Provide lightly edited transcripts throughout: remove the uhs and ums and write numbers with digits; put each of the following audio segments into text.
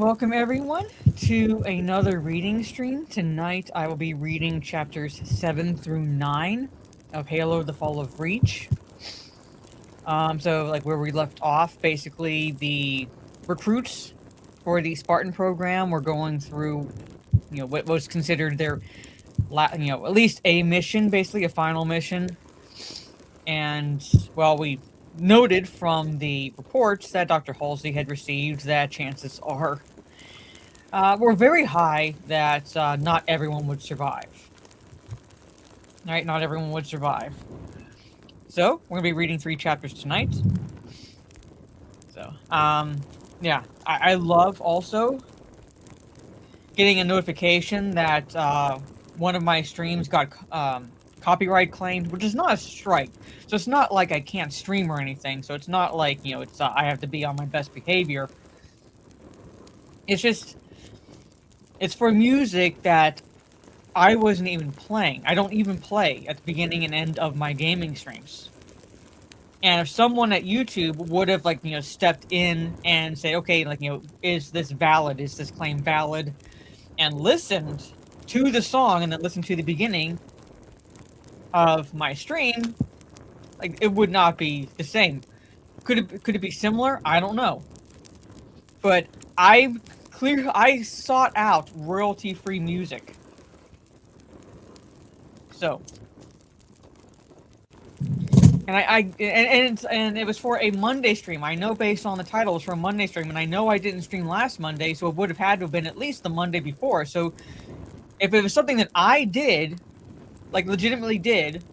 Welcome everyone to another reading stream. Tonight I will be reading chapters 7 through 9 of Halo the Fall of Reach. So like where we left off, basically the recruits for the Spartan program were going through, what was considered their, at least a mission, basically a final mission. And, well, we noted from the reports that Dr. Halsey had received that chances were very high that not everyone would survive. Right? Not everyone would survive. So, we're going to be reading 3 chapters tonight. So, yeah. I love also getting a notification that one of my streams got copyright claimed, which is not a strike. So it's not like I can't stream or anything. So it's not like, it's I have to be on my best behavior. It's just, it's for music that I wasn't even playing. I don't even play at the beginning and end of my gaming streams. And if someone at YouTube would have, stepped in and say, okay, is this valid? Is this claim valid? And listened to the song and then listened to the beginning of my stream, it would not be the same. Could it be similar? I don't know. But I sought out royalty-free music. So, and it was for a Monday stream. I know based on the title it was for a Monday stream, and I know I didn't stream last Monday, so it would have had to have been at least the Monday before. So, if it was something that I did, legitimately did,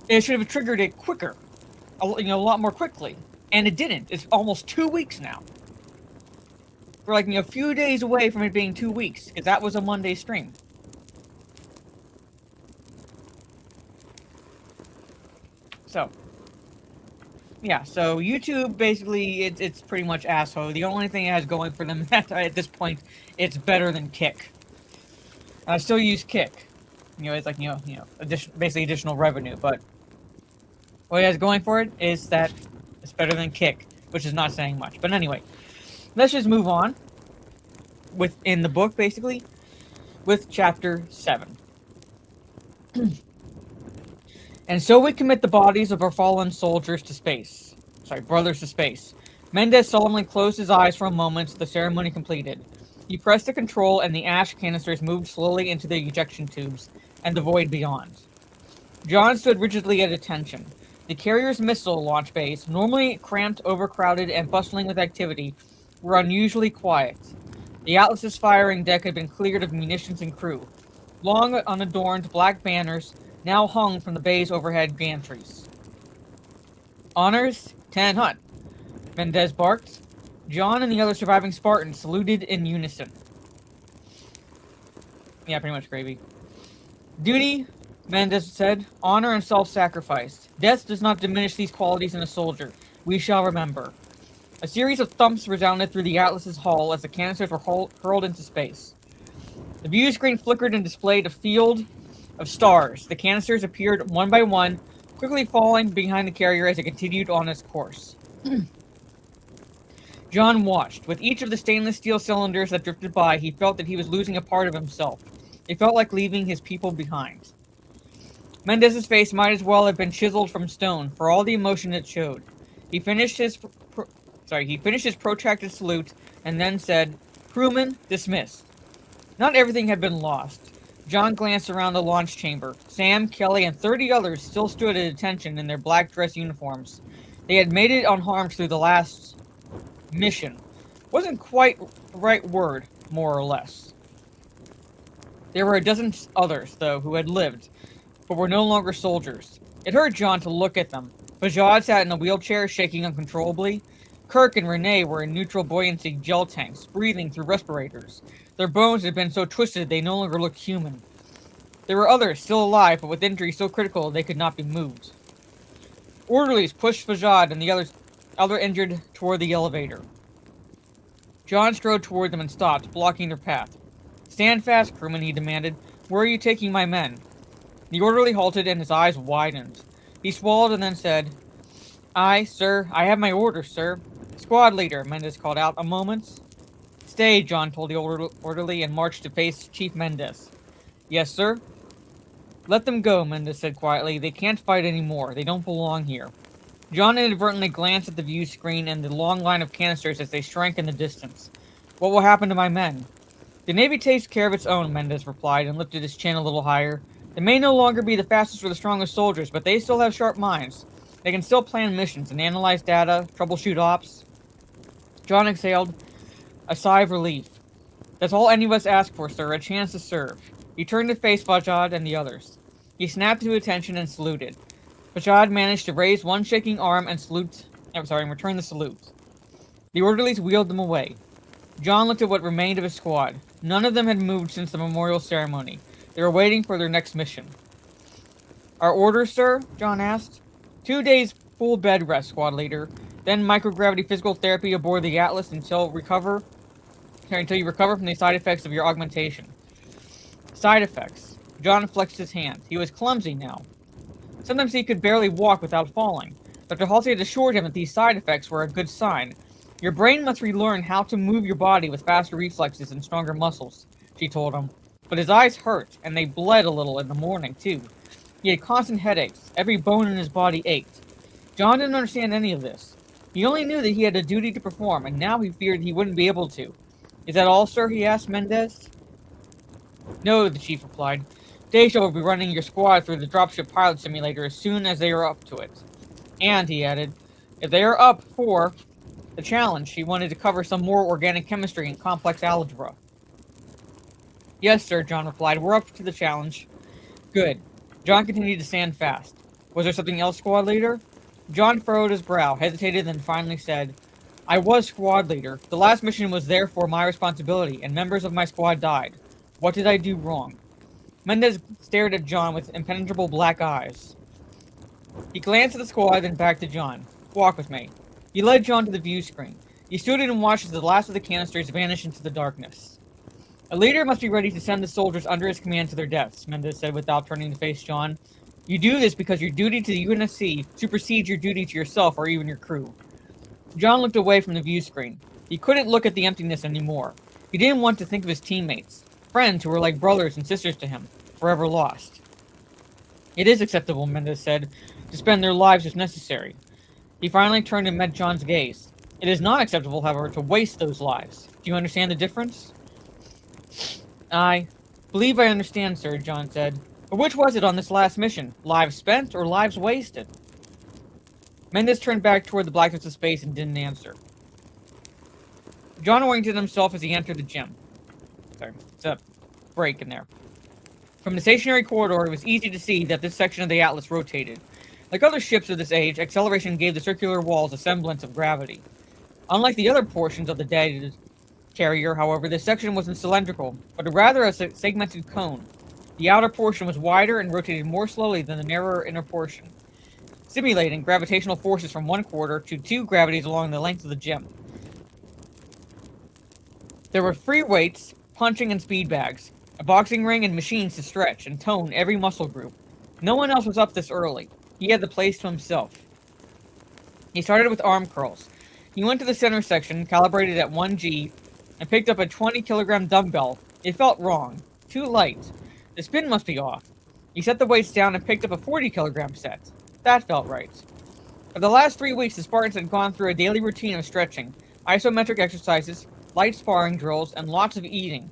it should have triggered it quicker, a lot more quickly, and it didn't. It's almost 2 weeks now. We're a few days away from it being 2 weeks, because that was a Monday stream. So, yeah, so YouTube, basically, it's pretty much asshole. The only thing it has going for them at this point, it's better than Kick. I still use Kick. It's basically additional revenue, but what it has going for it is that it's better than Kick, which is not saying much. But anyway, let's just move on within the book, basically, with chapter 7. And so we commit the bodies of our fallen soldiers to space. Brothers to space. Mendez solemnly closed his eyes for a moment, the ceremony completed. He pressed the control and the ash canisters moved slowly into the ejection tubes and the void beyond. John stood rigidly at attention. The carrier's missile launch bays, normally cramped, overcrowded, and bustling with activity, were unusually quiet. The Atlas's firing deck had been cleared of munitions and crew. Long, unadorned black banners now hung from the bay's overhead gantries. Honors, 10 Hunt, Mendez barked. John and the other surviving Spartans saluted in unison. Yeah, pretty much gravy. Duty, Mendez said, honor and self-sacrifice. Death does not diminish these qualities in a soldier. We shall remember. A series of thumps resounded through the Atlas's hull as the canisters were hurled into space. The view screen flickered and displayed a field of stars. The canisters appeared one by one, quickly falling behind the carrier as it continued on its course. John watched. With each of the stainless steel cylinders that drifted by, he felt that he was losing a part of himself. It felt like leaving his people behind. Mendez's face might as well have been chiseled from stone, for all the emotion it showed. He finished his protracted salute, and then said, "Crewmen, dismissed." Not everything had been lost. John glanced around the launch chamber. Sam, Kelly, and 30 others still stood at attention in their black dress uniforms. They had made it unharmed through the last mission. Wasn't quite the right word, more or less. There were a dozen others, though, who had lived, but were no longer soldiers. It hurt John to look at them. Fajad sat in a wheelchair, shaking uncontrollably. Kirk and Renee were in neutral buoyancy gel tanks, breathing through respirators. Their bones had been so twisted they no longer looked human. There were others still alive, but with injuries so critical they could not be moved. Orderlies pushed Fajad and the other injured toward the elevator. John strode toward them and stopped, blocking their path. "Stand fast, crewman," he demanded. "Where are you taking my men?" The orderly halted and his eyes widened. He swallowed and then said, "Sir, I have my orders, sir." "Squad leader," Mendez called out. "A moment." Stay, John told the orderly and marched to face Chief Mendez. Yes, sir? Let them go, Mendez said quietly. They can't fight anymore. They don't belong here. John inadvertently glanced at the view screen and the long line of canisters as they shrank in the distance. What will happen to my men? The Navy takes care of its own, Mendez replied and lifted his chin a little higher. They may no longer be the fastest or the strongest soldiers, but they still have sharp minds. They can still plan missions and analyze data, troubleshoot ops. John exhaled a sigh of relief. That's all any of us ask for, sir, a chance to serve. He turned to face Fajad and the others. He snapped to attention and saluted. Fajad managed to raise one shaking arm and return the salute. The orderlies wheeled them away. John looked at what remained of his squad. None of them had moved since the memorial ceremony. They were waiting for their next mission. Our orders, sir? John asked. 2 days full bed rest, squad leader. Then microgravity physical therapy aboard the Atlas until you recover from the side effects of your augmentation. Side effects. John flexed his hand. He was clumsy now. Sometimes he could barely walk without falling. Dr. Halsey had assured him that these side effects were a good sign. Your brain must relearn how to move your body with faster reflexes and stronger muscles, she told him. But his eyes hurt, and they bled a little in the morning, too. He had constant headaches. Every bone in his body ached. John didn't understand any of this. He only knew that he had a duty to perform, and now he feared he wouldn't be able to. Is that all, sir? He asked Mendez. No, the chief replied. Daisha will be running your squad through the dropship pilot simulator as soon as they are up to it. And, he added, if they are up for the challenge, he wanted to cover some more organic chemistry and complex algebra. Yes, sir, John replied. We're up to the challenge. Good. John continued to stand fast. Was there something else, squad leader? John furrowed his brow, hesitated, then finally said, I was squad leader. The last mission was therefore my responsibility, and members of my squad died. What did I do wrong? Mendez stared at John with impenetrable black eyes. He glanced at the squad, then back to John. Walk with me. He led John to the view screen. He stood and watched as the last of the canisters vanished into the darkness. A leader must be ready to send the soldiers under his command to their deaths, Mendez said without turning to face John. You do this because your duty to the UNSC supersedes your duty to yourself or even your crew. John looked away from the view screen. He couldn't look at the emptiness anymore. He didn't want to think of his teammates, friends who were like brothers and sisters to him, forever lost. It is acceptable, Mendez said, to spend their lives if necessary. He finally turned and met John's gaze. It is not acceptable, however, to waste those lives. Do you understand the difference? I believe I understand, sir, John said. But which was it on this last mission? Lives spent or lives wasted? Mendez turned back toward the blackness of space and didn't answer. John oriented himself as he entered the gym. Sorry, it's a break in there. From the stationary corridor, it was easy to see that this section of the Atlas rotated. Like other ships of this age, acceleration gave the circular walls a semblance of gravity. Unlike the other portions of the dead carrier, however, this section wasn't cylindrical, but rather a segmented cone. The outer portion was wider and rotated more slowly than the narrower inner portion, simulating gravitational forces from one quarter to two gravities along the length of the gym. There were free weights, punching and speed bags, a boxing ring and machines to stretch and tone every muscle group. No one else was up this early. He had the place to himself. He started with arm curls. He went to the center section, calibrated at 1G, and picked up a 20-kilogram dumbbell. It felt wrong. Too light. The spin must be off. He set the weights down and picked up a 40-kilogram set. That felt right. For the last 3 weeks, the Spartans had gone through a daily routine of stretching, isometric exercises, light sparring drills, and lots of eating.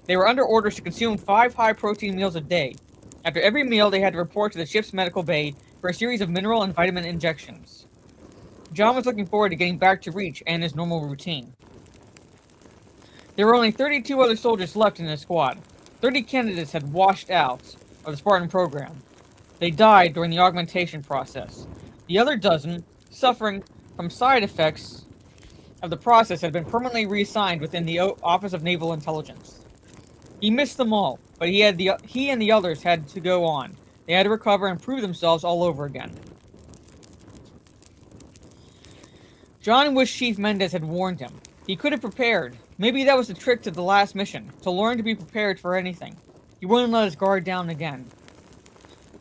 They were under orders to consume 5 high-protein meals a day. After every meal, they had to report to the ship's medical bay for a series of mineral and vitamin injections. John was looking forward to getting back to Reach and his normal routine. There were only 32 other soldiers left in his squad. 30 candidates had washed out of the Spartan program. They died during the augmentation process. The other dozen, suffering from side effects of the process, had been permanently reassigned within the Office of Naval Intelligence. He missed them all, but he and the others had to go on. They had to recover and prove themselves all over again. John wished Chief Mendez had warned him. He could have prepared. Maybe that was the trick to the last mission, to learn to be prepared for anything. He wouldn't let his guard down again.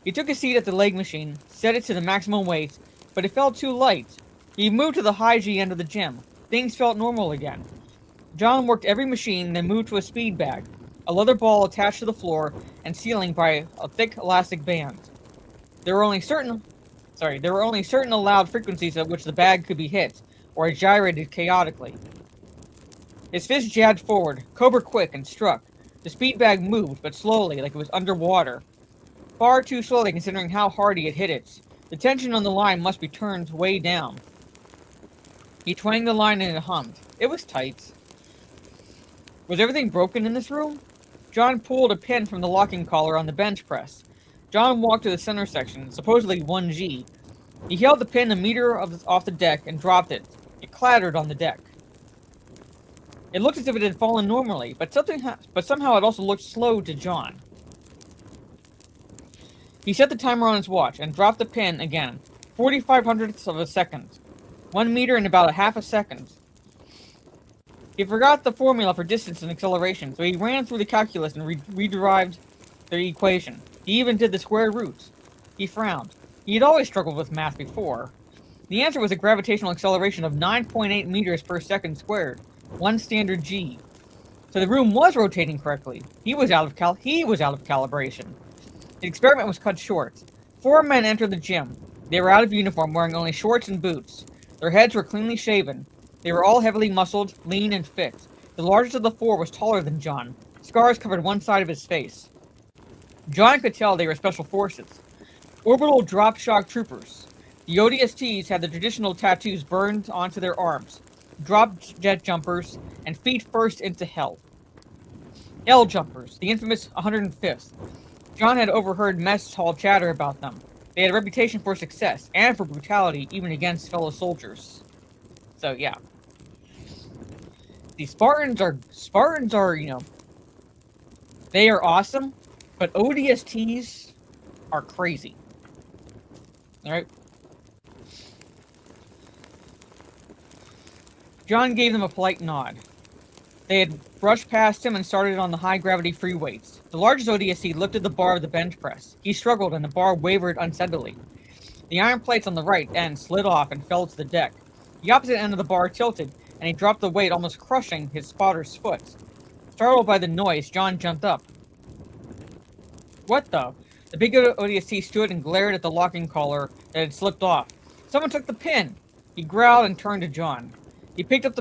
He took a seat at the leg machine, set it to the maximum weight, but it felt too light. He moved to the high G end of the gym. Things felt normal again. John worked every machine, then moved to a speed bag, a leather ball attached to the floor and ceiling by a thick elastic band. There were only certain allowed frequencies at which the bag could be hit, or it gyrated chaotically. His fist jabbed forward, cobra quick, and struck. The speed bag moved, but slowly, like it was underwater. Far too slowly considering how hard he had hit it. The tension on the line must be turned way down. He twanged the line and it hummed. It was tight. Was everything broken in this room? John pulled a pin from the locking collar on the bench press. John walked to the center section, supposedly 1G. He held the pin a meter off the deck and dropped it. It clattered on the deck. It looked as if it had fallen normally, but somehow it also looked slow to John. He set the timer on his watch and dropped the pin again, 45 hundredths of a second. 1 meter in about a half a second. He forgot the formula for distance and acceleration, so he ran through the calculus and re-derived the equation. He even did the square root. He frowned. He had always struggled with math before. The answer was a gravitational acceleration of 9.8 meters per second squared, 1 standard g. So the room was rotating correctly. He was out of calibration. The experiment was cut short. 4 men entered the gym. They were out of uniform, wearing only shorts and boots. Their heads were cleanly shaven. They were all heavily muscled, lean, and fit. The largest of the 4 was taller than John. Scars covered one side of his face. John could tell they were special forces. Orbital drop shock troopers. The ODSTs had the traditional tattoos burned onto their arms. Drop jet jumpers, and feet first into hell. L jumpers, the infamous 105th. John had overheard mess hall chatter about them. They had a reputation for success, and for brutality, even against fellow soldiers. So, yeah. The Spartans are, they are awesome, but ODSTs are crazy. Alright? John gave them a polite nod. They had brushed past him and started on the high-gravity free weights. The largest ODST lifted the bar of the bench press. He struggled, and the bar wavered unsteadily. The iron plates on the right end slid off and fell to the deck. The opposite end of the bar tilted, and he dropped the weight, almost crushing his spotter's foot. Startled by the noise, John jumped up. What the? The big ODST stood and glared at the locking collar that had slipped off. Someone took the pin! He growled and turned to John. John picked up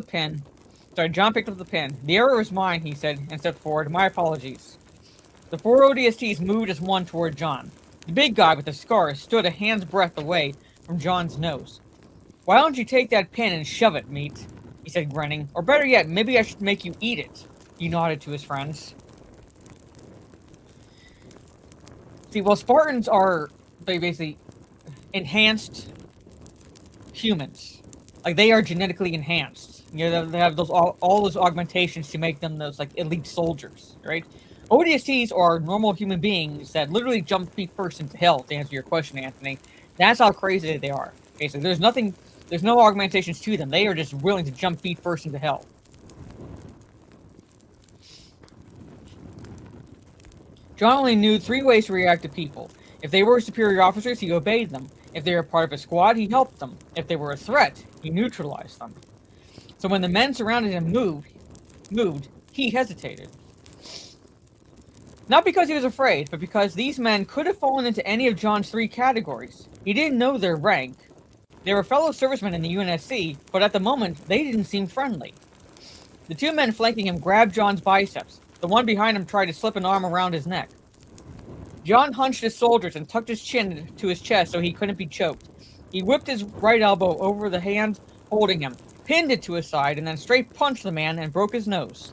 the pin. The error was mine, he said, and stepped forward. My apologies. The 4 ODSTs moved as one toward John. The big guy with the scars stood a hand's breadth away from John's nose. Why don't you take that pin and shove it, meat? He said, grinning. Or better yet, maybe I should make you eat it. He nodded to his friends. See, well, Spartans are basically enhanced humans. Like, they are genetically enhanced. They have all those augmentations to make them those, like, elite soldiers, right? ODSTs are normal human beings that literally jump feet first into hell, to answer your question, Anthony. That's how crazy they are. Basically, there's no augmentations to them. They are just willing to jump feet first into hell. John only knew 3 ways to react to people. If they were superior officers, he obeyed them. If they were part of a squad, he helped them. If they were a threat, he neutralized them. So when the men surrounded him moved, he hesitated. Not because he was afraid, but because these men could have fallen into any of John's 3 categories. He didn't know their rank. They were fellow servicemen in the UNSC, but at the moment, they didn't seem friendly. The 2 men flanking him grabbed John's biceps. The one behind him tried to slip an arm around his neck. John hunched his shoulders and tucked his chin to his chest so he couldn't be choked. He whipped his right elbow over the hand holding him, pinned it to his side, and then straight punched the man and broke his nose.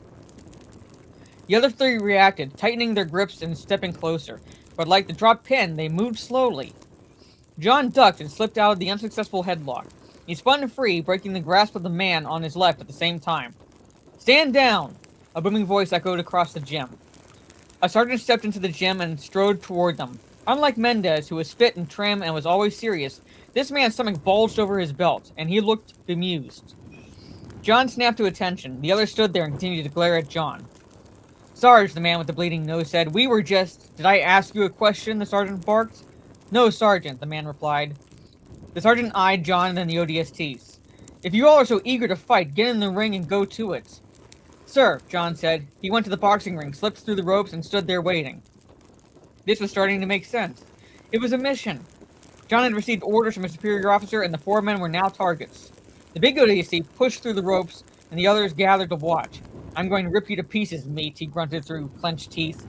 The other 3 reacted, tightening their grips and stepping closer, but like the dropped pin, they moved slowly. John ducked and slipped out of the unsuccessful headlock. He spun free, breaking the grasp of the man on his left at the same time. "Stand down!" A booming voice echoed across the gym. A sergeant stepped into the gym and strode toward them. Unlike Mendez, who was fit and trim and was always serious, this man's stomach bulged over his belt, and he looked bemused. John snapped to attention. The others stood there and continued to glare at John. "Sarge," the man with the bleeding nose said, "we were just—" "Did I ask you a question?" the sergeant barked. "No, Sergeant," the man replied. The sergeant eyed John and then the ODSTs. "If you all are so eager to fight, get in the ring and go to it." Sir, John said. He went to the boxing ring, slipped through the ropes, and stood there waiting. This was starting to make sense. It was a mission. John had received orders from a superior officer, and the 4 men were now targets. The big ODST pushed through the ropes, and the others gathered to watch. I'm going to rip you to pieces, mate, he grunted through clenched teeth.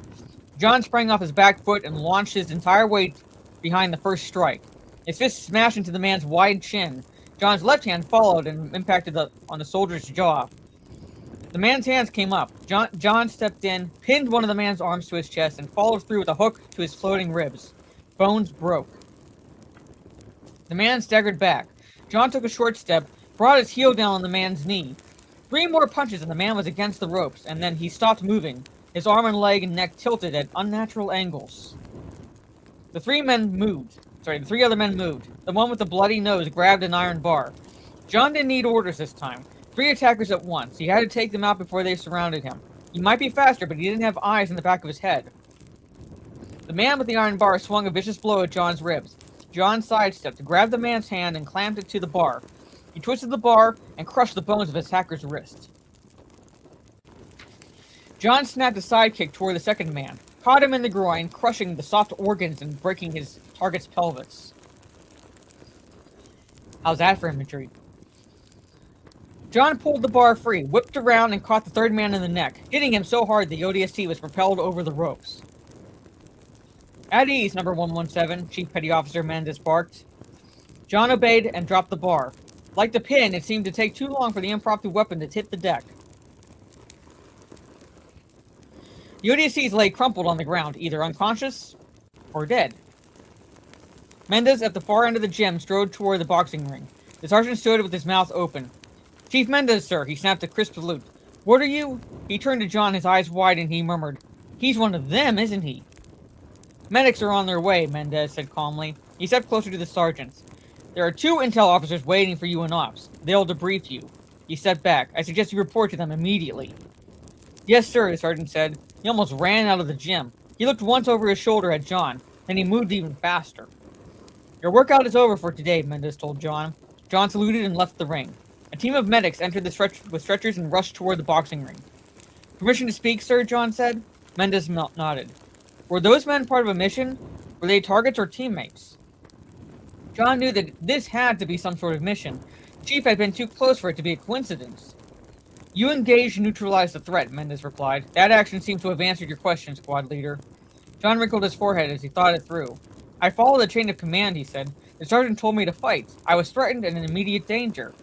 John sprang off his back foot and launched his entire weight behind the first strike. His fist smashed into the man's wide chin. John's left hand followed and impacted on the soldier's jaw. The man's hands came up. John stepped in, pinned one of the man's arms to his chest, and followed through with a hook to his floating ribs. Bones broke. The man staggered back. John took a short step, brought his heel down on the man's knee. 3 more punches and the man was against the ropes, and then he stopped moving. His arm and leg and neck tilted at unnatural angles. The 3 other men moved. The one with the bloody nose grabbed an iron bar. John didn't need orders this time. 3 attackers at once. He had to take them out before they surrounded him. He might be faster, but he didn't have eyes in the back of his head. The man with the iron bar swung a vicious blow at John's ribs. John sidestepped, grabbed the man's hand, and clamped it to the bar. He twisted the bar and crushed the bones of his attacker's wrist. John snapped a sidekick toward the second man, caught him in the groin, crushing the soft organs and breaking his target's pelvis. How's that for imagery? John pulled the bar free, whipped around, and caught the third man in the neck, hitting him so hard the ODST was propelled over the ropes. At ease, number 117, Chief Petty Officer Mendez barked. John obeyed and dropped the bar. Like the pin, it seemed to take too long for the impromptu weapon to hit the deck. The ODSTs lay crumpled on the ground, either unconscious or dead. Mendez, at the far end of the gym, strode toward the boxing ring. The sergeant stood with his mouth open. Chief Mendez, sir, he snapped a crisp salute. What are you? He turned to John, his eyes wide, and he murmured, He's one of them, isn't he? Medics are on their way, Mendez said calmly. He stepped closer to the sergeants. There are 2 intel officers waiting for you in ops. They'll debrief you. He stepped back. I suggest you report to them immediately. Yes, sir, the sergeant said. He almost ran out of the gym. He looked once over his shoulder at John, then he moved even faster. Your workout is over for today, Mendez told John. John saluted and left the ring. A team of medics entered with stretchers and rushed toward the boxing ring. Permission to speak, sir, John said. Mendez nodded. Were those men part of a mission? Were they targets or teammates? John knew that this had to be some sort of mission. The chief had been too close for it to be a coincidence. You engaged and neutralized the threat, Mendez replied. That action seems to have answered your question, squad leader. John wrinkled his forehead as he thought it through. I followed the chain of command, he said. The sergeant told me to fight. I was threatened and in immediate danger.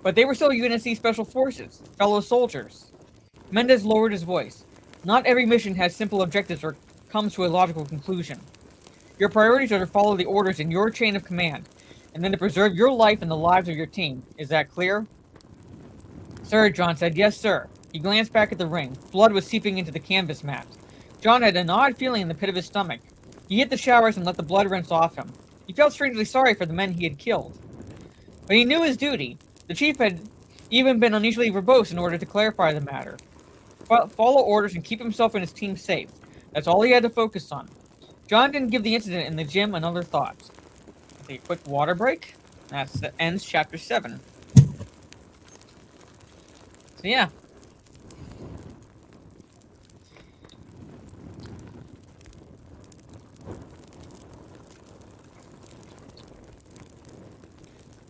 But they were still UNSC Special Forces, fellow soldiers. Mendez lowered his voice. Not every mission has simple objectives or comes to a logical conclusion. Your priorities are to follow the orders in your chain of command, and then to preserve your life and the lives of your team. Is that clear? Sir, John said. Yes, sir. He glanced back at the ring. Blood was seeping into the canvas mat. John had an odd feeling in the pit of his stomach. He hit the showers and let the blood rinse off him. He felt strangely sorry for the men he had killed. But he knew his duty. The chief had even been unusually verbose in order to clarify the matter. Follow orders and keep himself and his team safe. That's all he had to focus on. John didn't give the incident in the gym another thought. Take a quick water break. That ends chapter 7. So yeah.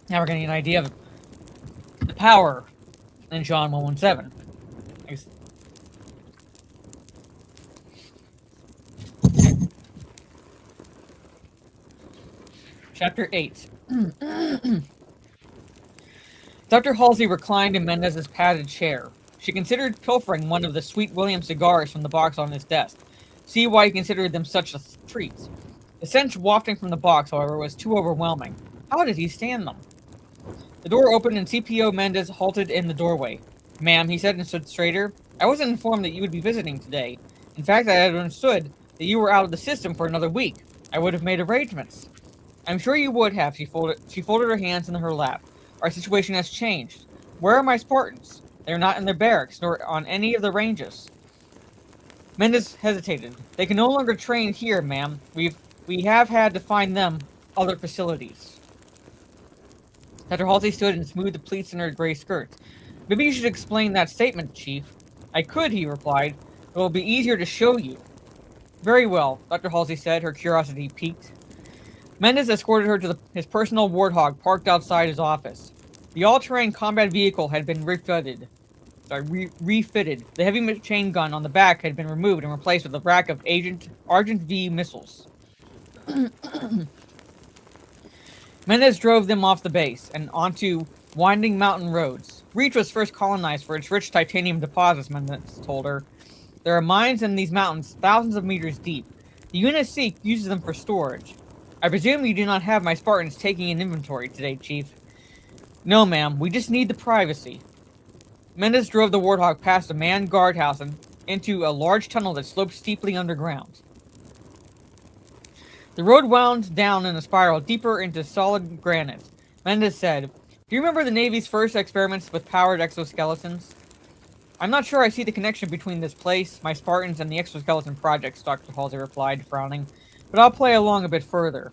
Now we're getting an idea of the power in John 117. Chapter 8. Dr. Halsey reclined in Mendez's padded chair. She considered pilfering one of the Sweet William cigars from the box on his desk. See why he considered them such a treat. The stench wafting from the box, however, was too overwhelming. How did he stand them? The door opened and CPO Mendez halted in the doorway. Ma'am, he said and stood straighter. I wasn't informed that you would be visiting today. In fact, I had understood that you were out of the system for another week. I would have made arrangements. I'm sure you would have, she folded her hands in her lap. Our situation has changed. Where are my Spartans? They're not in their barracks, nor on any of the ranges. Mendez hesitated. They can no longer train here, ma'am. We have had to find them other facilities. Dr. Halsey stood and smoothed the pleats in her gray skirt. Maybe you should explain that statement, Chief. I could, he replied. It will be easier to show you. Very well, Dr. Halsey said, her curiosity piqued. Mendez escorted her to his personal warthog parked outside his office. The all-terrain combat vehicle had been refitted. The heavy machine gun on the back had been removed and replaced with a rack of Argent V missiles. Mendez drove them off the base and onto winding mountain roads. Reach was first colonized for its rich titanium deposits, Mendez told her. There are mines in these mountains thousands of meters deep. The Unit C uses them for storage. I presume you do not have my Spartans taking an inventory today, Chief. No, ma'am. We just need the privacy. Mendez drove the Warthog past a manned guardhouse and into a large tunnel that sloped steeply underground. The road wound down in a spiral deeper into solid granite. Mendez said, "Do you remember the Navy's first experiments with powered exoskeletons?" "I'm not sure I see the connection between this place, my Spartans, and the exoskeleton projects," Dr. Halsey replied, frowning. "But I'll play along a bit further.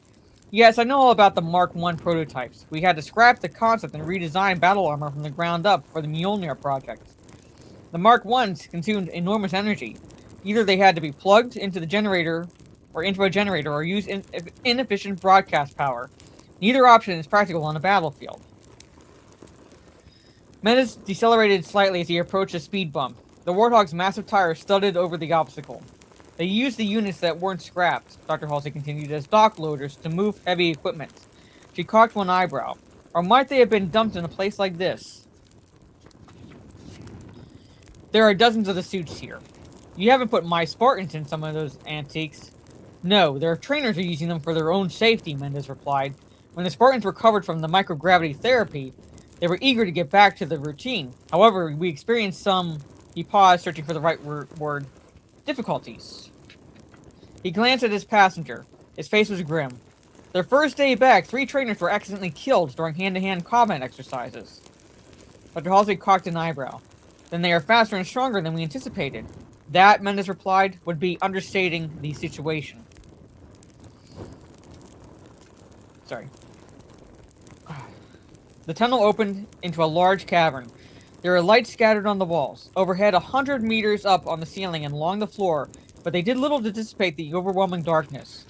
Yes, I know all about the Mark I prototypes. We had to scrap the concept and redesign battle armor from the ground up for the Mjolnir project. The Mark Is consumed enormous energy. Either they had to be plugged into a generator or use inefficient broadcast power. Neither option is practical on a battlefield." Mendez decelerated slightly as he approached a speed bump. The Warthog's massive tires studded over the obstacle. They used the units that weren't scrapped, Dr. Halsey continued, as dock loaders to move heavy equipment. She cocked one eyebrow. Or might they have been dumped in a place like this? There are dozens of the suits here. You haven't put my Spartans in some of those antiques. No, their trainers are using them for their own safety, Mendez replied. When the Spartans recovered from the microgravity therapy, they were eager to get back to the routine. However, we experienced some... He paused, searching for the right word. Difficulties. He glanced at his passenger. His face was grim. Their first day back, 3 trainers were accidentally killed during hand-to-hand combat exercises. Dr. Halsey cocked an eyebrow. Then they are faster and stronger than we anticipated. That, Mendez replied, would be understating the situation. Sorry. The tunnel opened into a large cavern. There were lights scattered on the walls. Overhead, 100 meters up on the ceiling and along the floor, but they did little to dissipate the overwhelming darkness.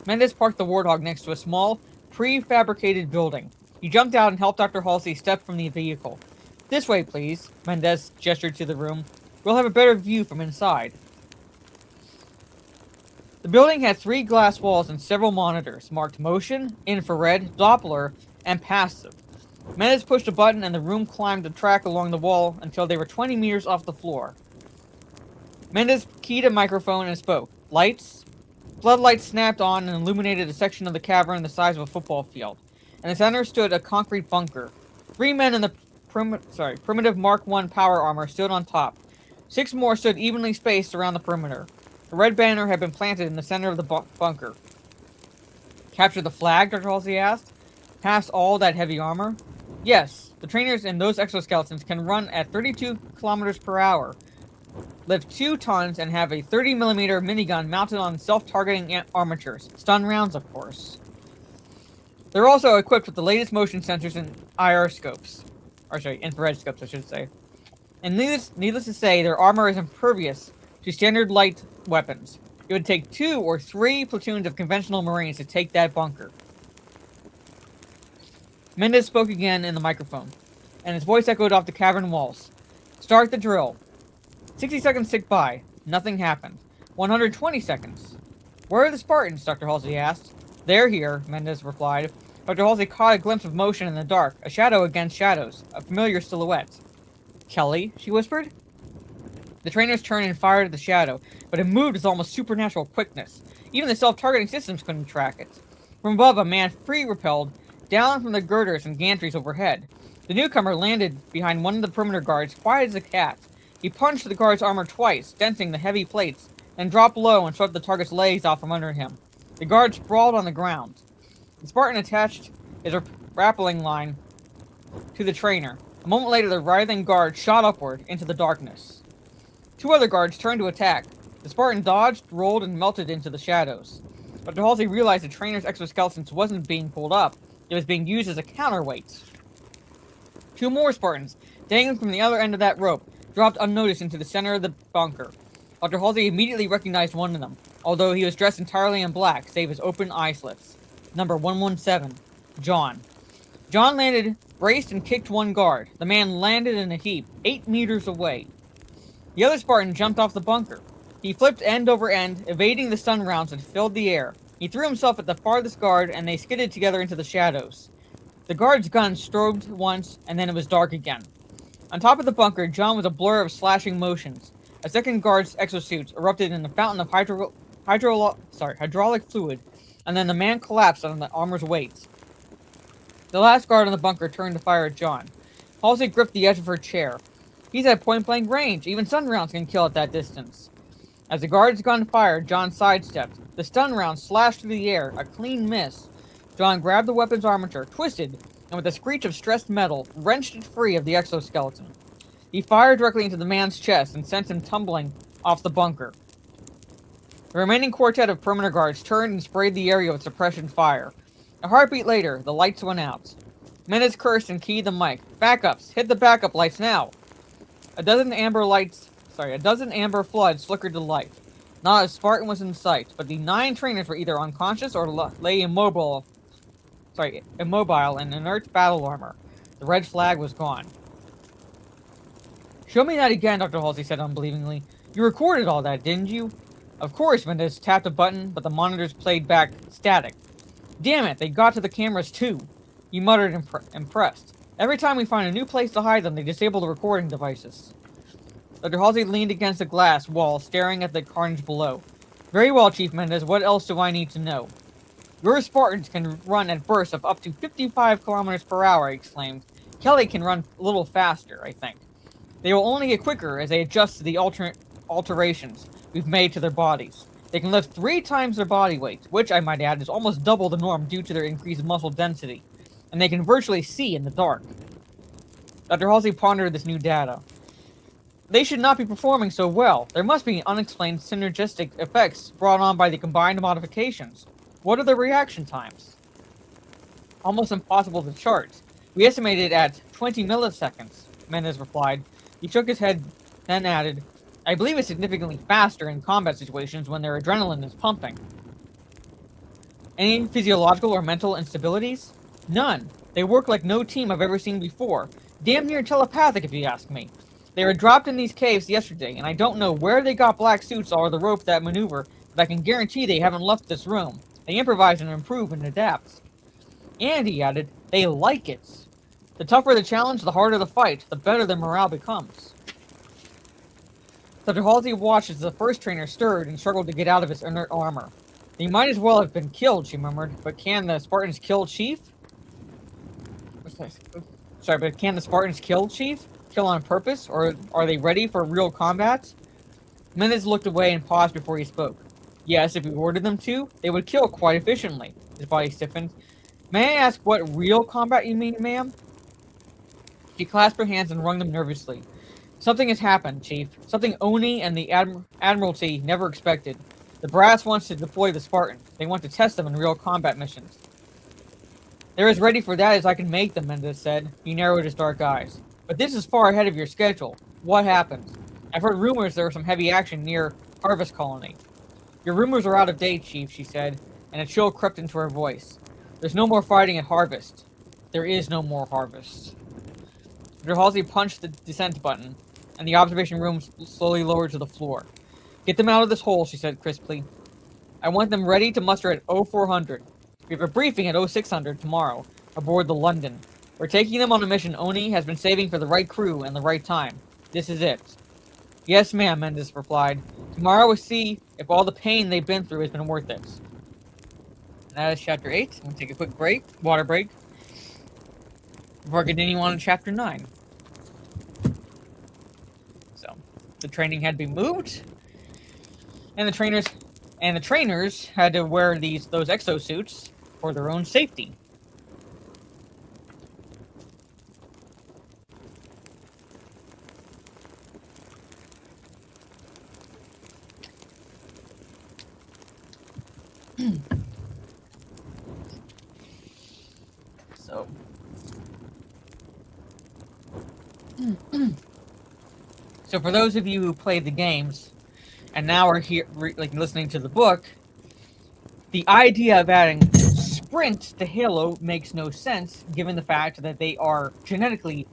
Mendez parked the Warthog next to a small, prefabricated building. He jumped out and helped Dr. Halsey step from the vehicle. "This way, please," Mendez gestured to the room. "We'll have a better view from inside." The building had 3 glass walls and several monitors, marked motion, infrared, Doppler, and passive. Mendez pushed a button and the room climbed a track along the wall until they were 20 meters off the floor. Mendez keyed a microphone and spoke. "Lights?" Floodlights snapped on and illuminated a section of the cavern the size of a football field. In the center stood a concrete bunker. 3 men in the primitive Mark I power armor stood on top. 6 more stood evenly spaced around the perimeter. A red banner had been planted in the center of the bunker. "Capture the flag?" Dr. Halsey asked. "Past all that heavy armor?" "Yes. The trainers in those exoskeletons can run at 32 kilometers per hour, lift 2 tons, and have a 30mm minigun mounted on self-targeting armatures. Stun rounds, of course. They're also equipped with the latest motion sensors and IR scopes. Infrared scopes, I should say. And needless to say, their armor is impervious to standard light weapons. It would take 2 or 3 platoons of conventional Marines to take that bunker." Mendez spoke again in the microphone, and his voice echoed off the cavern walls. "Start the drill." 60 seconds ticked by. Nothing happened. 120 seconds. "Where are the Spartans?" Dr. Halsey asked. "They're here," Mendez replied. Dr. Halsey caught a glimpse of motion in the dark, a shadow against shadows, a familiar silhouette. "Kelly?" she whispered. The trainers turned and fired at the shadow, but it moved with almost supernatural quickness. Even the self-targeting systems couldn't track it. From above, a man free-repelled down from the girders and gantries overhead. The newcomer landed behind one of the perimeter guards, quiet as a cat. He punched the guard's armor twice, denting the heavy plates, then dropped low and swept the target's legs off from under him. The guard sprawled on the ground. The Spartan attached his grappling line to the trainer. A moment later, the writhing guard shot upward into the darkness. 2 other guards turned to attack. The Spartan dodged, rolled, and melted into the shadows. Dr. Halsey realized the trainer's exoskeleton wasn't being pulled up. It was being used as a counterweight. 2 more Spartans Dangling from the other end of that rope, dropped unnoticed into the center of the bunker. Dr. Halsey immediately recognized one of them, although he was dressed entirely in black, save his open eye slits. Number 117, John. John landed, braced, and kicked one guard. The man landed in a heap, 8 meters away. The other Spartan jumped off the bunker. He flipped end over end, evading the stun rounds that filled the air. He threw himself at the farthest guard, and they skidded together into the shadows. The guard's gun strobed once, and then it was dark again. On top of the bunker, John was a blur of slashing motions. A second guard's exosuit erupted in a fountain of hydraulic fluid, and then the man collapsed under the armor's weight. The last guard in the bunker turned to fire at John. Halsey gripped the edge of her chair. He's at point-blank range. Even stun rounds can kill at that distance. As the guard's gun fired, John sidestepped. The stun round slashed through the air, a clean miss. John grabbed the weapon's armature, twisted, and with a screech of stressed metal, wrenched it free of the exoskeleton. He fired directly into the man's chest and sent him tumbling off the bunker. The remaining quartet of perimeter guards turned and sprayed the area with suppression fire. A heartbeat later, the lights went out. Mendez cursed and keyed the mic. Backups! Hit the backup lights now! A dozen amber floods flickered to life. Not a Spartan was in sight, but the 9 trainers were either unconscious or lay immobile in inert battle armor. The red flag was gone. Show me that again, Dr. Halsey said unbelievingly. You recorded all that, didn't you? Of course, Mendez tapped a button, but the monitors played back static. Damn it, they got to the cameras too. He muttered, impressed. Every time we find a new place to hide them, they disable the recording devices. Dr. Halsey leaned against the glass wall, staring at the carnage below. Very well, Chief Mendez, what else do I need to know? Your Spartans can run at bursts of up to 55 kilometers per hour, he exclaimed. Kelly can run a little faster, I think. They will only get quicker as they adjust to the alterations we've made to their bodies. They can lift 3 times their body weight, which, I might add, is almost double the norm due to their increased muscle density. And they can virtually see in the dark. Dr. Halsey pondered this new data. They should not be performing so well. There must be unexplained synergistic effects brought on by the combined modifications. What are the reaction times? Almost impossible to chart. We estimated at 20 milliseconds, Mendez replied. He shook his head, then added, I believe it's significantly faster in combat situations when their adrenaline is pumping. Any physiological or mental instabilities? None. They work like no team I've ever seen before. Damn near telepathic, if you ask me. They were dropped in these caves yesterday, and I don't know where they got black suits or the rope that maneuver, but I can guarantee they haven't left this room. They improvise and improve and adapt. And, he added, they like it. The tougher the challenge, the harder the fight, the better their morale becomes. Dr. Halsey watched as the first trainer stirred and struggled to get out of his inert armor. They might as well have been killed, she murmured, but can the Spartans kill Chief? Sorry, but can the Spartans kill Chief? Kill on purpose? Or are they ready for real combat? Mendez looked away and paused before he spoke. Yes, if we ordered them to, they would kill quite efficiently. His body stiffened. May I ask what real combat you mean, ma'am? She clasped her hands and wrung them nervously. Something has happened, Chief. Something Oni and the Admiralty never expected. The brass wants to deploy the Spartans. They want to test them in real combat missions. They're as ready for that as I can make them, Mendez said. He narrowed his dark eyes. But this is far ahead of your schedule. What happened? I've heard rumors there was some heavy action near Harvest Colony. Your rumors are out of date, Chief, she said, and a chill crept into her voice. There's no more fighting at Harvest. There is no more Harvest. Dr. Halsey punched the descent button, and the observation room slowly lowered to the floor. Get them out of this hole, she said crisply. I want them ready to muster at 0400. We have a briefing at 0600 tomorrow, aboard the London. We're taking them on a mission Oni has been saving for the right crew and the right time. This is it. Yes, ma'am, Mendez replied. Tomorrow we'll see if all the pain they've been through has been worth it. And that is chapter 8. I'm going to take a quick break, water break, before I continue on to chapter 9. So, the training had been moved, and the trainers had to wear those exosuits for their own safety. So So for those of you who played the games and now are here, listening to the book, the idea of adding sprint to Halo makes no sense, given the fact that they are genetically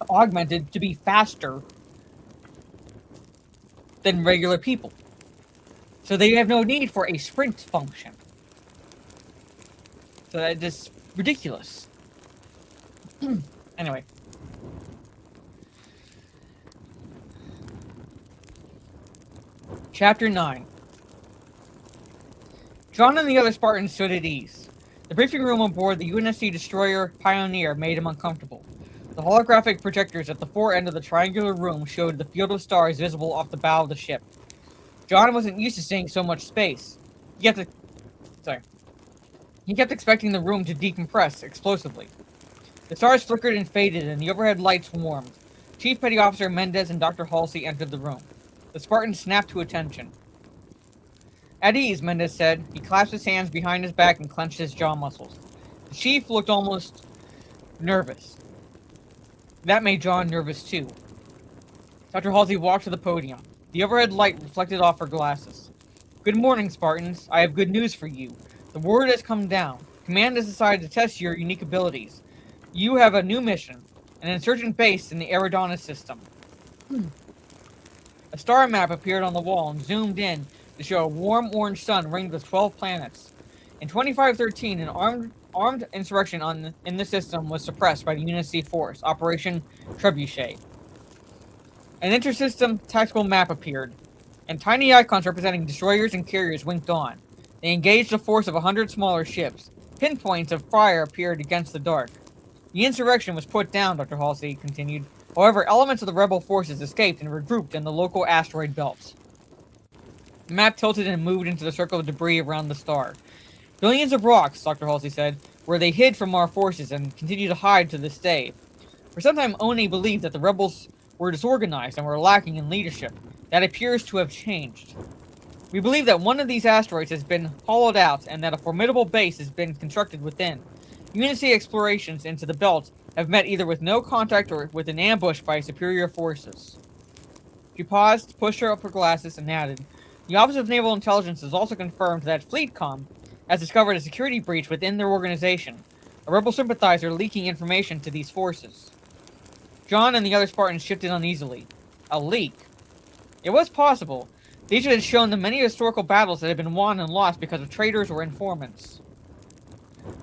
augmented to be faster than regular people. So they have no need for a sprint function. So that's just ridiculous. Anyway. Chapter 9. John and the other Spartans stood at ease. The briefing room on board the UNSC destroyer Pioneer made him uncomfortable. The holographic projectors at the fore end of the triangular room showed the field of stars visible off the bow of the ship. John wasn't used to seeing so much space. He kept expecting the room to decompress explosively. The stars flickered and faded, and the overhead lights warmed. Chief Petty Officer Mendez and Dr. Halsey entered the room. The Spartan snapped to attention. At ease, Mendez said. He clasped his hands behind his back and clenched his jaw muscles. The chief looked almost nervous. That made John nervous too. Dr. Halsey walked to the podium. The overhead light reflected off her glasses. Good morning, Spartans. I have good news for you. The word has come down. Command has decided to test your unique abilities. You have a new mission, an insurgent base in the Eridanus system. A star map appeared on the wall and zoomed in to show a warm orange sun ringed with 12 planets. In 2513, an armed insurrection in the system was suppressed by the UNSC force, Operation Trebuchet. An intersystem tactical map appeared, and tiny icons representing destroyers and carriers winked on. They engaged a force of 100 smaller ships. Pinpoints of fire appeared against the dark. The insurrection was put down, Dr. Halsey continued. However, elements of the rebel forces escaped and regrouped in the local asteroid belts. The map tilted and moved into the circle of debris around the star. Billions of rocks, Dr. Halsey said, where they hid from our forces and continue to hide to this day. For some time, Oni believed that the rebels were disorganized and were lacking in leadership. That appears to have changed. We believe that one of these asteroids has been hollowed out and that a formidable base has been constructed within. UNSC explorations into the belt have met either with no contact or with an ambush by superior forces. She paused, pushed up her glasses, and added, The Office of Naval Intelligence has also confirmed that FleetCom has discovered a security breach within their organization, a rebel sympathizer leaking information to these forces. John and the other Spartans shifted uneasily. A leak. It was possible. These had shown the many historical battles that had been won and lost because of traitors or informants.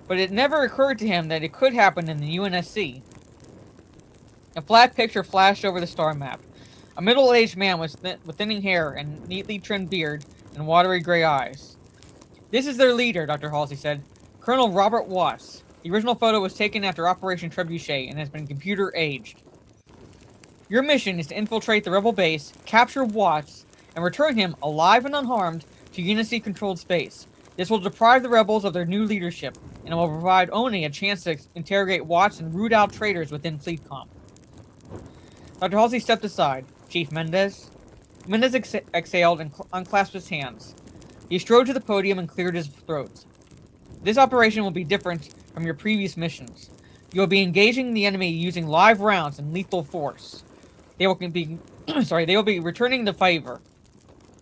But it never occurred to him that it could happen in the UNSC. A flat picture flashed over the star map. A middle-aged man with thinning hair and neatly trimmed beard and watery gray eyes. This is their leader, Dr. Halsey said. Colonel Robert Watts. The original photo was taken after Operation Trebuchet and has been computer-aged. Your mission is to infiltrate the rebel base, capture Watts, and return him, alive and unharmed, to UNSC-controlled space. This will deprive the rebels of their new leadership, and it will provide Oni a chance to interrogate Watts and root out traitors within FleetCom. Dr. Halsey stepped aside. Chief Mendez? Mendez exhaled and unclasped his hands. He strode to the podium and cleared his throat. This operation will be different from your previous missions. You will be engaging the enemy using live rounds and lethal force. They will be returning the favor.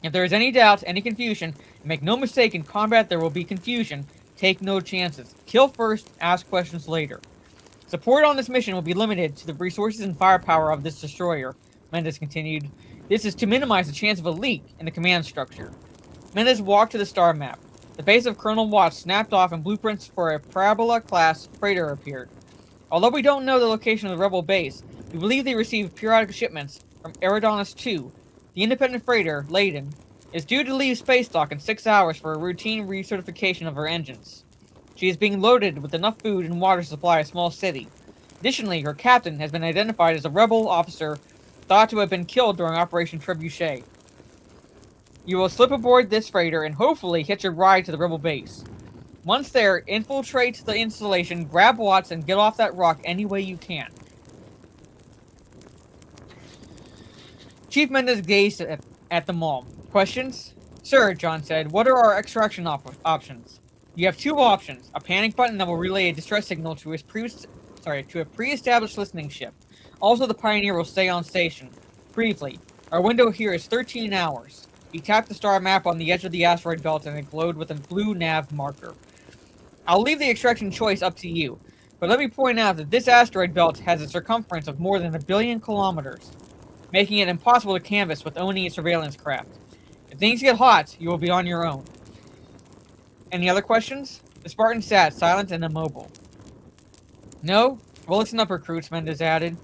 If there is any doubt, any confusion, and make no mistake, in combat there will be confusion. Take no chances. Kill first, ask questions later. Support on this mission will be limited to the resources and firepower of this destroyer, Mendez continued. This is to minimize the chance of a leak in the command structure. Mendez walked to the star map. The base of Colonel Watts snapped off and blueprints for a Parabola-class freighter appeared. Although we don't know the location of the rebel base, we believe they received periodic shipments from Eridanus 2. The independent freighter, laden, is due to leave space dock in 6 hours for a routine recertification of her engines. She is being loaded with enough food and water to supply a small city. Additionally, her captain has been identified as a rebel officer thought to have been killed during Operation Trebuchet. You will slip aboard this freighter and hopefully hitch a ride to the rebel base. Once there, infiltrate the installation, grab Watts, and get off that rock any way you can. Chief Mendez gazed at them all. Questions? Sir, John said, what are our extraction options? You have two options. A panic button that will relay a distress signal to a pre-established listening ship. Also, the Pioneer will stay on station. Briefly, our window here is 13 hours. He tapped the star map on the edge of the asteroid belt and it glowed with a blue nav marker. I'll leave the extraction choice up to you, but let me point out that this asteroid belt has a circumference of more than 1 billion kilometers, making it impossible to canvass with only a surveillance craft. If things get hot, you will be on your own. Any other questions? The Spartan sat, silent and immobile. No? Well, listen up, recruits, Mendez added.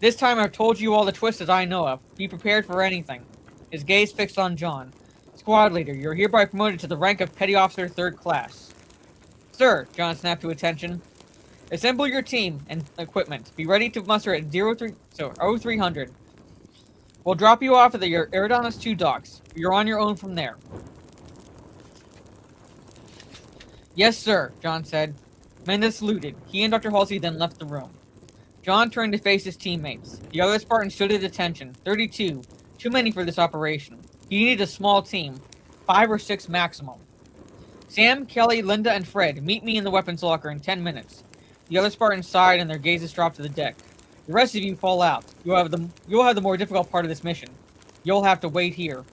This time I've told you all the twists that I know of. Be prepared for anything. His gaze fixed on John. Squad leader, you're hereby promoted to the rank of Petty Officer 3rd Class. Sir, John snapped to attention. Assemble your team and equipment. Be ready to muster at 0300. We'll drop you off at the Eridanos 2 docks. You're on your own from there. Yes, sir, John said. Mendez saluted. He and Dr. Halsey then left the room. John turned to face his teammates. The other Spartans stood at attention. 32. Too many for this operation. He needed a small team. 5 or 6 maximum. Sam, Kelly, Linda, and Fred, meet me in the weapons locker in 10 minutes. The other Spartans sighed and their gazes dropped to the deck. The rest of you fall out. You'll have the more difficult part of this mission. You'll have to wait here.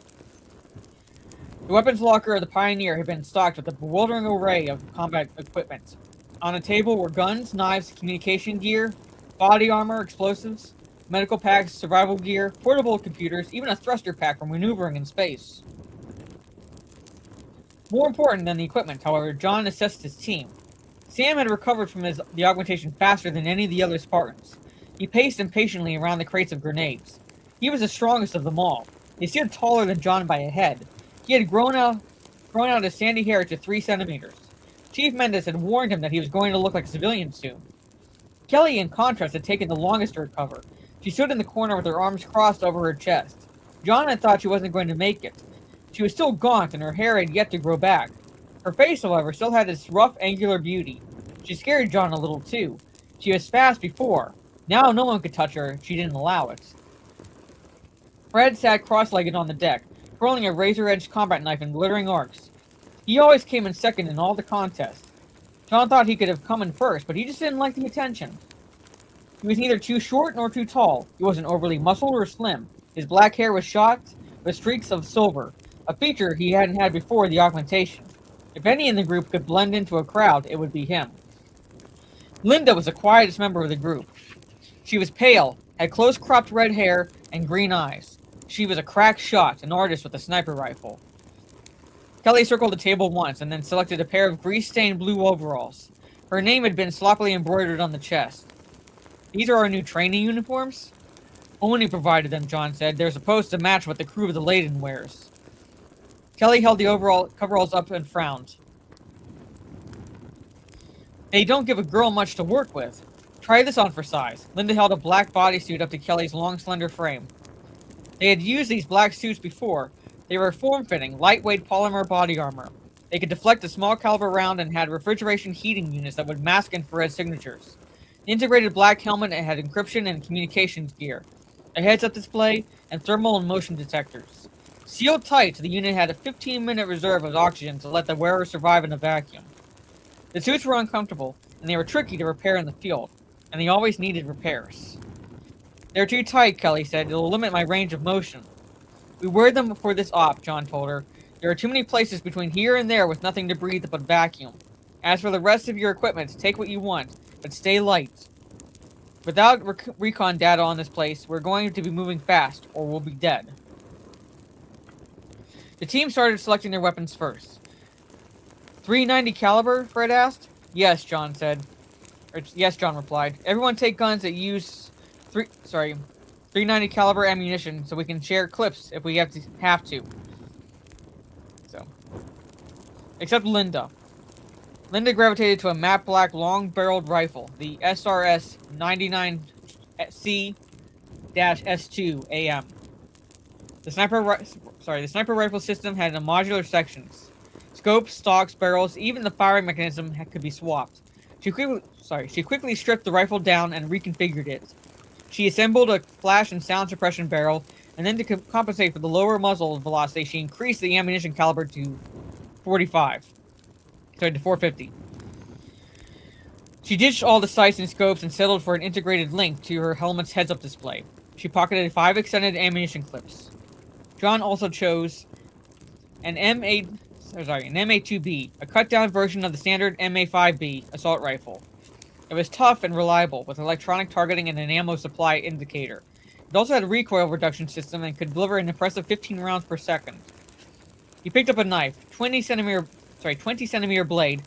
The weapons locker of the Pioneer had been stocked with a bewildering array of combat equipment. On a table were guns, knives, communication gear, body armor, explosives, medical packs, survival gear, portable computers, even a thruster pack for maneuvering in space. More important than the equipment, however, John assessed his team. Sam had recovered from the augmentation faster than any of the other Spartans. He paced impatiently around the crates of grenades. He was the strongest of them all. He stood taller than John by a head. He had grown out his sandy hair to 3 centimeters. Chief Mendez had warned him that he was going to look like a civilian soon. Kelly, in contrast, had taken the longest to recover. She stood in the corner with her arms crossed over her chest. John had thought she wasn't going to make it. She was still gaunt and her hair had yet to grow back. Her face, however, still had its rough, angular beauty. She scared John a little, too. She was fast before. Now no one could touch her, she didn't allow it. Fred sat cross-legged on the deck, twirling a razor-edged combat knife in glittering arcs. He always came in second in all the contests. John thought he could have come in first, but he just didn't like the attention. He was neither too short nor too tall. He wasn't overly muscled or slim. His black hair was shot with streaks of silver, a feature he hadn't had before the augmentation. If any in the group could blend into a crowd, it would be him. Linda was the quietest member of the group. She was pale, had close-cropped red hair, and green eyes. She was a crack shot, an artist with a sniper rifle. Kelly circled the table once, and then selected a pair of grease-stained blue overalls. Her name had been sloppily embroidered on the chest. These are our new training uniforms? Oni provided them, John said. They're supposed to match what the crew of the Leyden wears. Kelly held the coveralls up and frowned. They don't give a girl much to work with. Try this on for size. Linda held a black bodysuit up to Kelly's long, slender frame. They had used these black suits before. They were form-fitting, lightweight polymer body armor. They could deflect a small caliber round and had refrigeration heating units that would mask infrared signatures. The integrated black helmet had encryption and communications gear, a heads-up display, and thermal and motion detectors. Sealed tight, the unit had a 15-minute reserve of oxygen to let the wearer survive in a vacuum. The suits were uncomfortable, and they were tricky to repair in the field, and they always needed repairs. They're too tight, Kelly said. It'll limit my range of motion. We wear them for this op, John told her. There are too many places between here and there with nothing to breathe but vacuum. As for the rest of your equipment, take what you want, but stay light. Without recon data on this place, we're going to be moving fast, or we'll be dead. The team started selecting their weapons first. 390 caliber, Fred asked. Yes, John said. Yes, John replied. Everyone take guns that use 390 caliber ammunition so we can share clips if we have to. So, except Linda. Linda gravitated to a matte black long-barreled rifle, the SRS 99C-S2 AM. The sniper rifle system had modular sections. Scopes, stocks, barrels, even the firing mechanism could be swapped. She quickly stripped the rifle down and reconfigured it. She assembled a flash and sound suppression barrel, and then to compensate for the lower muzzle velocity, she increased the ammunition caliber to 450. She ditched all the sights and scopes and settled for an integrated link to her helmet's heads-up display. She pocketed 5 extended ammunition clips. John also chose an MA2B, a cut-down version of the standard MA5B assault rifle. It was tough and reliable, with electronic targeting and an ammo supply indicator. It also had a recoil reduction system and could deliver an impressive 15 rounds per second. He picked up a knife, 20 centimeter blade,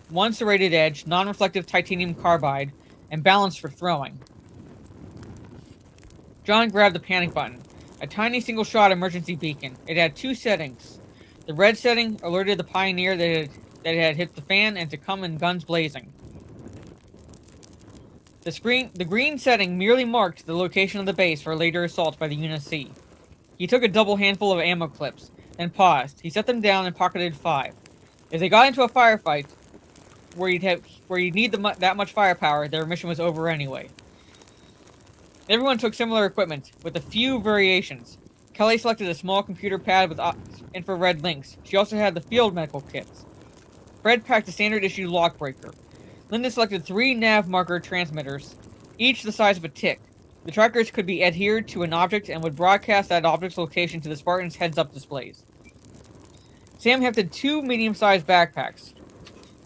1 serrated edge, non-reflective titanium carbide, and balanced for throwing. John grabbed the panic button, a tiny single-shot emergency beacon. It had 2 settings. The red setting alerted the Pioneer that it had hit the fan and to come in guns blazing. The green setting merely marked the location of the base for a later assault by the UNSC. He took a double handful of ammo clips, then paused. He set them down and pocketed 5. If they got into a firefight where you'd need that much firepower, their mission was over anyway. Everyone took similar equipment, with a few variations. Kelly selected a small computer pad with infrared links. She also had the field medical kits. Fred packed a standard issue lockbreaker. Linda selected 3 nav marker transmitters, each the size of a tick. The trackers could be adhered to an object and would broadcast that object's location to the Spartans' heads-up displays. Sam hefted 2 medium-sized backpacks.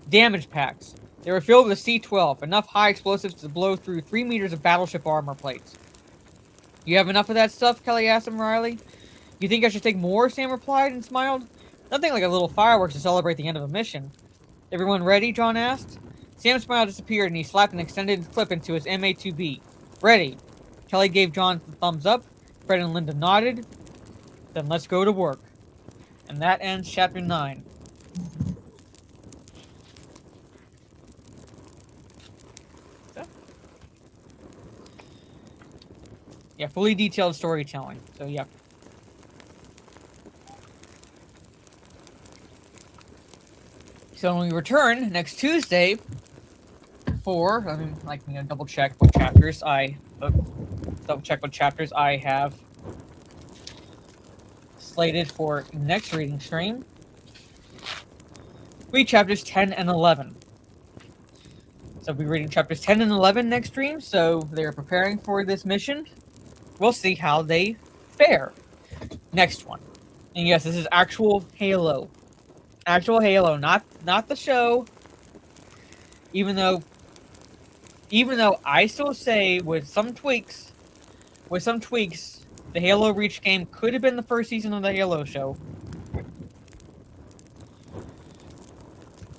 Damage packs. They were filled with C-12, enough high explosives to blow through 3 meters of battleship armor plates. You have enough of that stuff? Kelly asked him wryly. You think I should take more? Sam replied and smiled. Nothing like a little fireworks to celebrate the end of a mission. Everyone ready? John asked. Sam's smile disappeared and he slapped an extended clip into his MA2B. Ready. Kelly gave John the thumbs up. Fred and Linda nodded. Then let's go to work. And that ends chapter 9. Yeah, fully detailed storytelling. So, yeah. So when we return next Tuesday for, double check what chapters I have slated for next reading stream. Read chapters 10 and 11. So we'll be reading chapters 10 and 11 next stream, so they're preparing for this mission. We'll see how they fare. Next one. And yes, this is actual Halo. Actual Halo, not the show. Even though I still say with some tweaks, the Halo Reach game could have been the first season of the Halo show.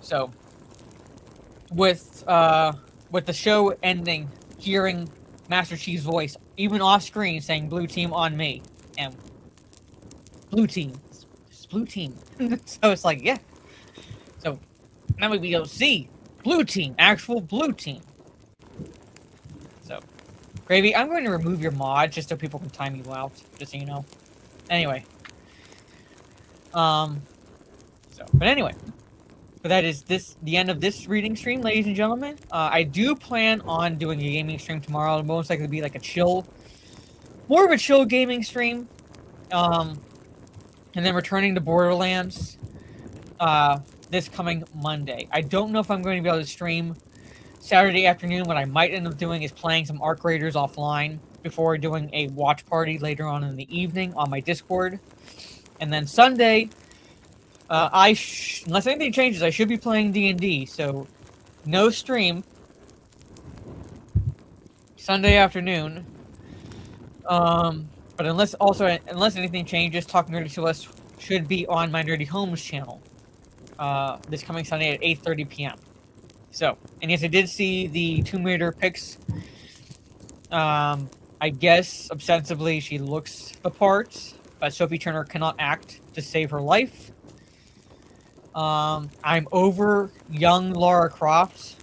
So with the show ending, hearing Master Chief's voice, even off screen, saying "Blue Team on me," and Blue Team, it's Blue Team. So it's like, yeah. So now we go see Blue Team, actual Blue Team. So, Gravy, I'm going to remove your mod just so people can time you out, just so you know. Anyway, but anyway. But that is the end of this reading stream, ladies and gentlemen. I do plan on doing a gaming stream tomorrow. It'll most likely be like more of a chill gaming stream. And then returning to Borderlands this coming Monday. I don't know if I'm going to be able to stream Saturday afternoon. What I might end up doing is playing some Arc Raiders offline before doing a watch party later on in the evening on my Discord. And then Sunday, unless anything changes, I should be playing D&D, so no stream Sunday afternoon. But unless anything changes, Talk Nerdy to Us should be on my Nerdy Homes channel this coming Sunday at 8:30 p.m. So, and yes, I did see the Tomb Raider pics. I guess ostensibly she looks the part, but Sophie Turner cannot act to save her life. I'm over young Lara Croft.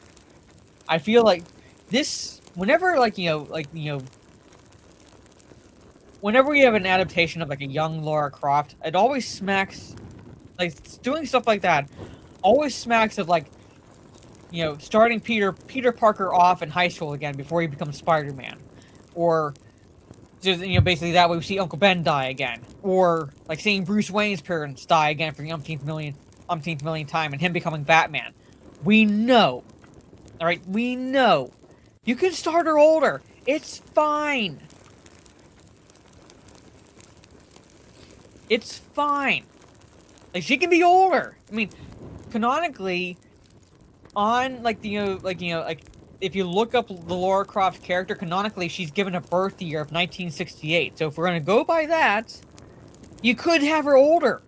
I feel like this, whenever whenever we have an adaptation of like a young Lara Croft, it always smacks, like doing stuff like that, always smacks of like, starting Peter Parker off in high school again before he becomes Spider-Man, or just basically that way we see Uncle Ben die again, or like seeing Bruce Wayne's parents die again for the umpteenth million time and him becoming Batman. We know Alright, we know. You can start her older. It's fine. It's fine. Like, she can be older. I mean, canonically, on, like, if you look up the Lara Croft character, canonically, she's given a birth year of 1968. So if we're gonna go by that, you could have her older.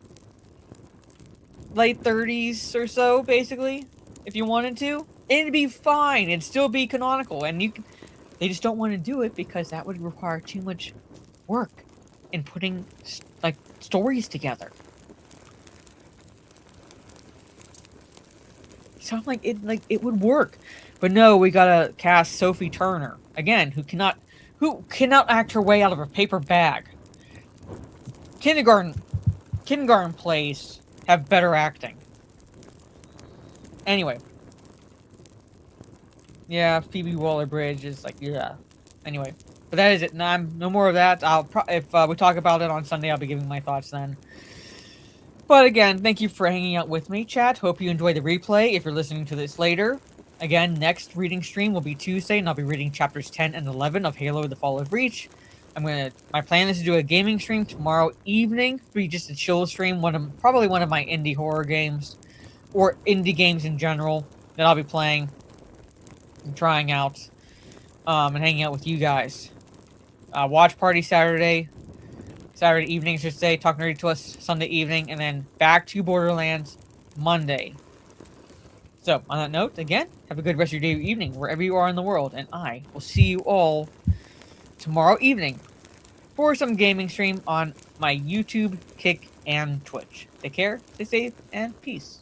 Late 30s or so, basically, if you wanted to. It'd be fine. It'd still be canonical. And they just don't want to do it because that would require too much work in putting, like, stories together. Sound like it would work. But no, we gotta cast Sophie Turner. Again, who cannot act her way out of a paper bag. Kindergarten plays have better acting. Anyway. Yeah, Phoebe Waller-Bridge is like, yeah. Anyway. But that is it. No more of that. If we talk about it on Sunday, I'll be giving my thoughts then. But again, thank you for hanging out with me, chat. Hope you enjoy the replay if you're listening to this later. Again, next reading stream will be Tuesday, and I'll be reading chapters 10 and 11 of Halo: The Fall of Reach. My plan is to do a gaming stream tomorrow evening. Be just a chill stream, probably one of my indie horror games, or indie games in general that I'll be playing and trying out, and hanging out with you guys. Watch party Saturday evening, I should say. Talk Nerdy to Us Sunday evening, and then back to Borderlands Monday. So, on that note, again, have a good rest of your day or evening, wherever you are in the world, and I will see you all tomorrow evening for some gaming stream on my YouTube, Kick, and Twitch. Take care, stay safe, and peace.